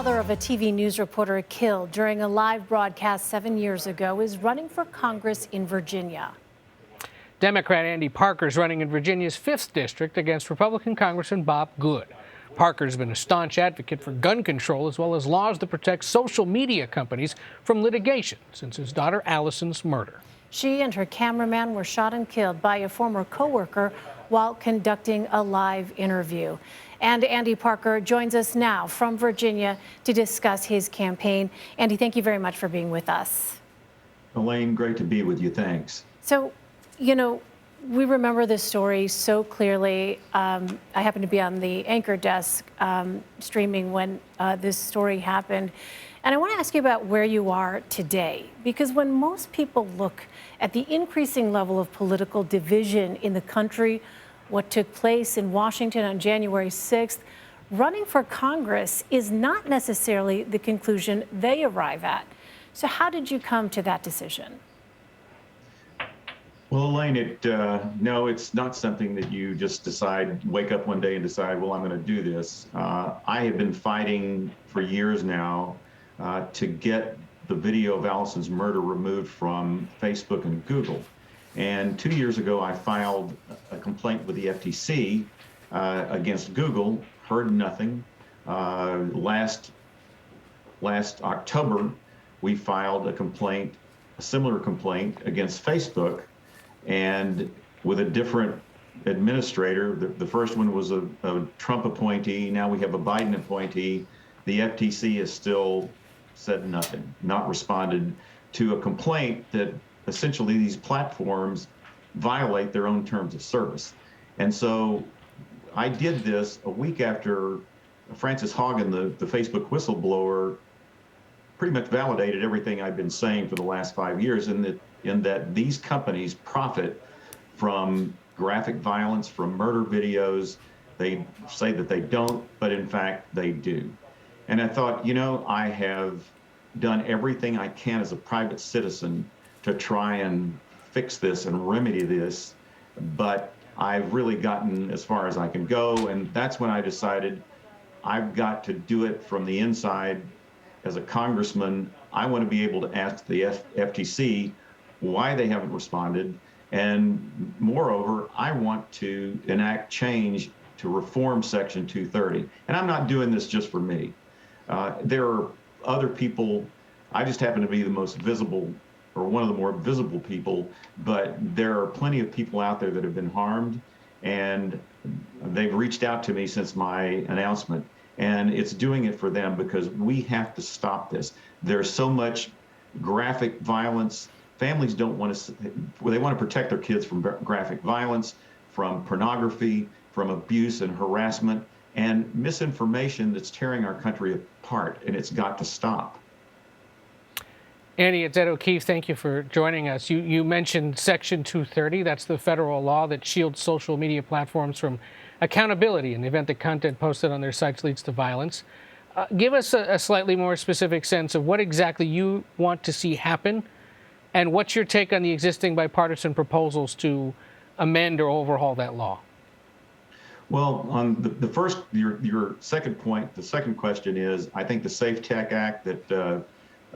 father of a TV news reporter killed during a live broadcast 7 years ago is running for Congress in Virginia. Democrat Andy Parker is running in Virginia's 5th district against Republican Congressman Bob Good. Parker's been a staunch advocate for gun control as well as laws that protect social media companies from litigation since his daughter Allison's murder. She and her cameraman were shot and killed by a former co-worker while conducting a live interview. And Andy Parker joins us now from Virginia to discuss his campaign. Andy, thank you very much for being with us. Elaine, great to be with you. Thanks. So, you know, we remember this story so clearly. I happened to be on the anchor desk streaming when this story happened. And I want to ask you about where you are today, because when most people look at the increasing level of political division in the country, what took place in Washington on January 6th, running for Congress is not necessarily the conclusion they arrive at. So how did you come to that decision? Well, Elaine, no, it's not something that you just decide, wake up one day and decide, well, I'm going to do this. I have been fighting for years now to get the video of Allison's murder removed from Facebook and Google. And 2 years ago, I filed a complaint with the FTC against Google, heard nothing. Last October, we filed a similar complaint against Facebook, and with a different administrator. The first one was a Trump appointee. Now we have a Biden appointee. The FTC has still said nothing, not responded to a complaint that essentially these platforms violate their own terms of service. And so I did this a week after Frances Haugen, the Facebook whistleblower, pretty much validated everything I've been saying for the last 5 years, in that these companies profit from graphic violence, from murder videos. They say that they don't, but in fact they do. And I thought, you know, I have done everything I can as a private citizen to try and fix this and remedy this, but I've really gotten as far as I can go, and that's when I decided I've got to do it from the inside. As a congressman, I want to be able to ask the FTC why they haven't responded, and moreover, I want to enact change to reform Section 230. And I'm not doing this just for me. There are other people. I just happen to be the most visible, or one of the more visible people, but there are plenty of people out there that have been harmed, and they've reached out to me since my announcement, and it's doing it for them because we have to stop this. There's so much graphic violence. Families don't want to, they want to protect their kids from graphic violence, from pornography, from abuse and harassment, and misinformation that's tearing our country apart, and it's got to stop. Andy, it's Ed O'Keefe. Thank you for joining us. You mentioned Section 230. That's the federal law that shields social media platforms from accountability in the event that content posted on their sites leads to violence. Give us a slightly more specific sense of what exactly you want to see happen, and what's your take on the existing bipartisan proposals to amend or overhaul that law? Well, on the first, your second point, the second question is, I think the Safe Tech Act that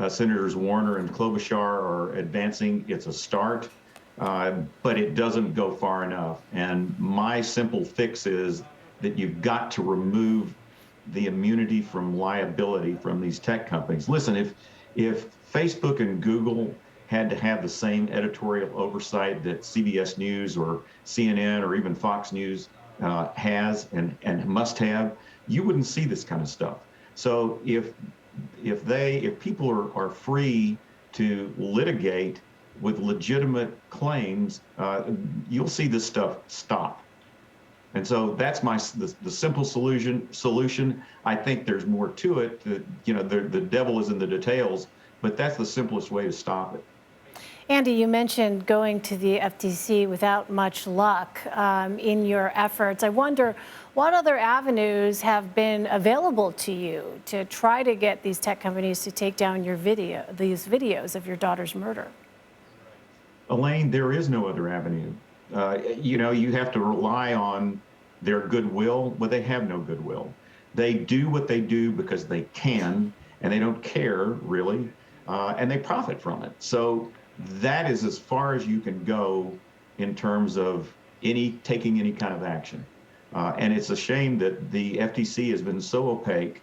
Senators Warner and Klobuchar are advancing, it's a start, but it doesn't go far enough. And my simple fix is that you've got to remove the immunity from liability from these tech companies. Listen, if Facebook and Google had to have the same editorial oversight that CBS News or CNN or even Fox News has and must have, you wouldn't see this kind of stuff. So if people are free to litigate with legitimate claims, you'll see this stuff stop. And so that's the simple solution. I think there's more to it. You know, the devil is in the details, but that's the simplest way to stop it. Andy, you mentioned going to the FTC without much luck in your efforts. I wonder what other avenues have been available to you to try to get these tech companies to take down these videos of your daughter's murder? Elaine, there is no other avenue. You know, you have to rely on their goodwill, but they have no goodwill. They do what they do because they can, and they don't care really, and they profit from it. So that is as far as you can go in terms of taking any kind of action. And it's a shame that the FTC has been so opaque.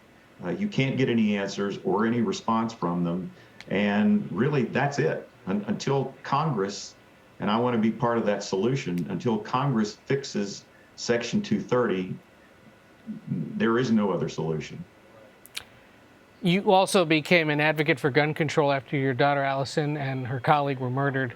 You can't get any answers or any response from them. And really, that's it. Until Congress, and I want to be part of that solution, until Congress fixes Section 230, there is no other solution. You also became an advocate for gun control after your daughter Allison and her colleague were murdered.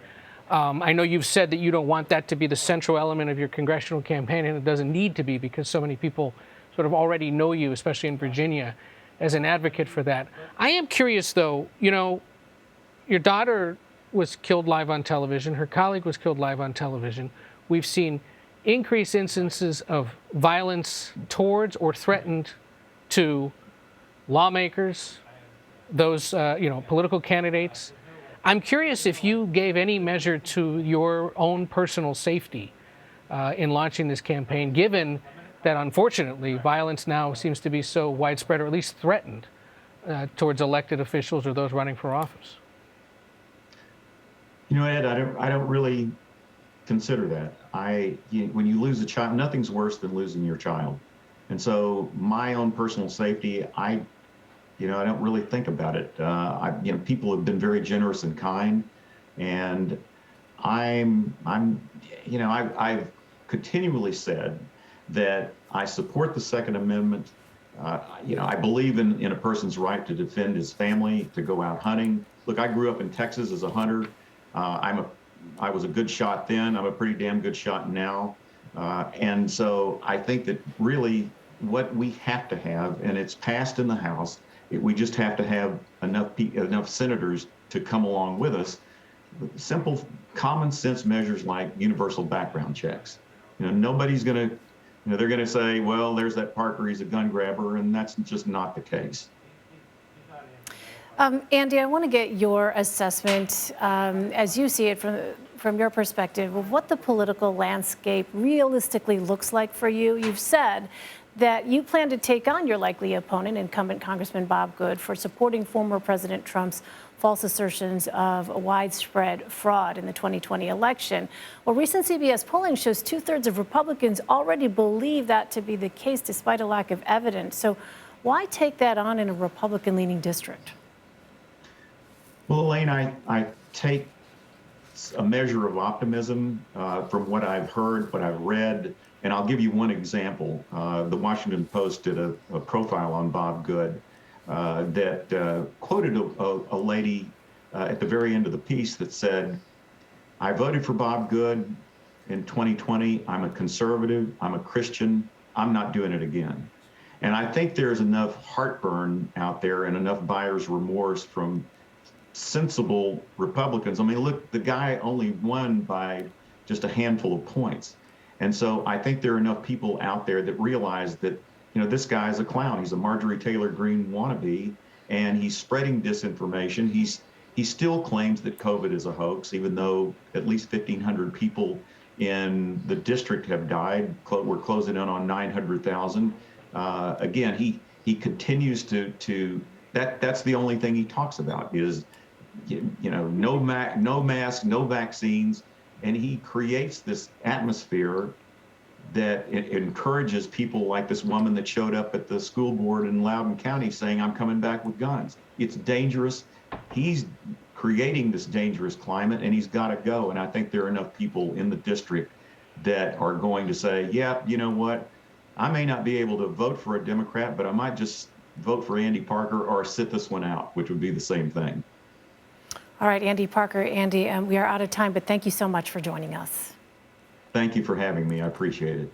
I know you've said that you don't want that to be the central element of your congressional campaign, and it doesn't need to be because so many people sort of already know you, especially in Virginia, as an advocate for that. I am curious, though, your daughter was killed live on television. Her colleague was killed live on television. We've seen increased instances of violence towards or threatened to lawmakers, those political candidates. I'm curious if you gave any measure to your own personal safety in launching this campaign, given that unfortunately violence now seems to be so widespread, or at least threatened, towards elected officials or those running for office. Ed, I don't really consider that. When you lose a child, nothing's worse than losing your child. And so my own personal safety, I don't really think about it. People have been very generous and kind, and I've continually said that I support the Second Amendment. I believe in a person's right to defend his family, to go out hunting. Look, I grew up in Texas as a hunter. I was a good shot then. I'm a pretty damn good shot now. And so I think that really what we have to have, and it's passed in the House, we just have to have enough senators to come along with us. Simple, common sense measures like universal background checks. Nobody's going to, they're going to say, well, there's that Parker, he's a gun grabber, and that's just not the case. Andy, I want to get your assessment, as you see it from your perspective, of what the political landscape realistically looks like for you. You've said that you plan to take on your likely opponent, incumbent Congressman Bob Good, for supporting former President Trump's false assertions of widespread fraud in the 2020 election. Well, recent CBS polling shows 2/3 of Republicans already believe that to be the case despite a lack of evidence. So why take that on in a Republican-leaning district? Well, Elaine, I take a measure of optimism from what I've heard, what I've read. And I'll give you one example. The Washington Post did a profile on Bob Good that quoted a lady at the very end of the piece that said, I voted for Bob Good in 2020. I'm a conservative. I'm a Christian. I'm not doing it again. And I think there's enough heartburn out there and enough buyer's remorse from sensible Republicans. I mean, look, the guy only won by just a handful of points. And so I think there are enough people out there that realize that, this guy's a clown. He's a Marjorie Taylor Greene wannabe, and he's spreading disinformation. He still claims that COVID is a hoax, even though at least 1,500 people in the district have died. We're closing in on 900,000. Again, he continues to that's the only thing he talks about is, no mask, no vaccines. And he creates this atmosphere that encourages people like this woman that showed up at the school board in Loudoun County saying, I'm coming back with guns. It's dangerous. He's creating this dangerous climate, and he's got to go. And I think there are enough people in the district that are going to say, yeah, you know what? I may not be able to vote for a Democrat, but I might just vote for Andy Parker or sit this one out, which would be the same thing. All right, Andy Parker. Andy, we are out of time, but thank you so much for joining us. Thank you for having me. I appreciate it.